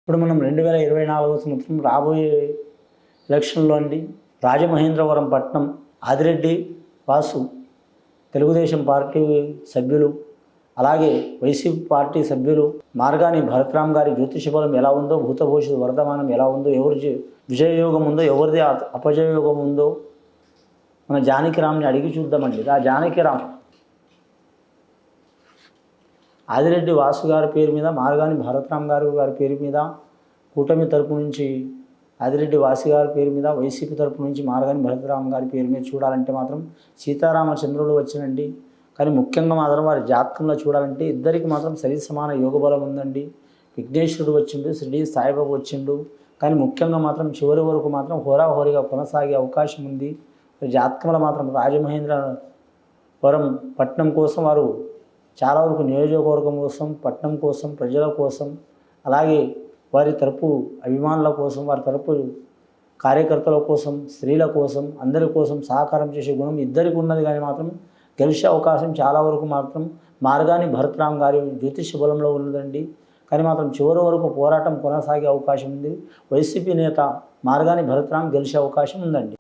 ఇప్పుడు మనం 2024 సంవత్సరం రాబోయే ఎలక్షన్లో అండి రాజమహేంద్రవరం పట్నం ఆదిరెడ్డి వాసు తెలుగుదేశం పార్టీ సభ్యులు అలాగే వైసీపీ పార్టీ సభ్యులు మార్గాని భరత్రామ్ గారి జ్యోతిషబలం ఎలా ఉందో భూతభవిష్యత్తు వర్ధమానం ఎలా ఉందో ఎవరి విజయయోగం ఉందో ఎవరిది అపజయయోగం ఉందో మన జానకిరామ్ని అడిగి చూద్దామండి. ఆ జానకిరామ్ ఆదిరెడ్డి వాసు గారి పేరు మీద మార్గాని భరత్రామ్ గారి పేరు మీద కూటమి తరపు నుంచి ఆదిరెడ్డి వాసు గారి పేరు మీద వైసీపీ తరపు నుంచి మార్గాని భరత్రామ్ గారి పేరు మీద చూడాలంటే మాత్రం సీతారామచంద్రుడు వచ్చినండి. కానీ ముఖ్యంగా మాత్రం వారి జాతకంలో చూడాలంటే ఇద్దరికి మాత్రం సరి సమాన యోగ బలం ఉందండి. విఘ్నేశ్వరుడు వచ్చిండు, షిరిడి సాయిబాబా వచ్చిండు. కానీ ముఖ్యంగా మాత్రం చివరి వరకు మాత్రం హోరాహోరీగా కొనసాగే అవకాశం ఉంది. జాతకంలో మాత్రం రాజమహేంద్రవరం పట్టణం కోసం వారు చాలా వరకు నియోజకవర్గం కోసం, పట్టణం కోసం, ప్రజల కోసం, అలాగే వారి తరపు అభిమానుల కోసం, వారి తరపు కార్యకర్తల కోసం, స్త్రీల కోసం, అందరి కోసం సహకారం చేసే గుణం ఇద్దరికి ఉన్నది. కానీ మాత్రం గెలిచే అవకాశం చాలా వరకు మాత్రం మార్గాని భరత్రామ్ గారి జ్యోతిష బలంలో ఉన్నదండి. కానీ మాత్రం చివరి వరకు పోరాటం కొనసాగే అవకాశం ఉంది. వైసీపీ నేత మార్గాని భరత్రామ్ గెలిచే అవకాశం ఉందండి.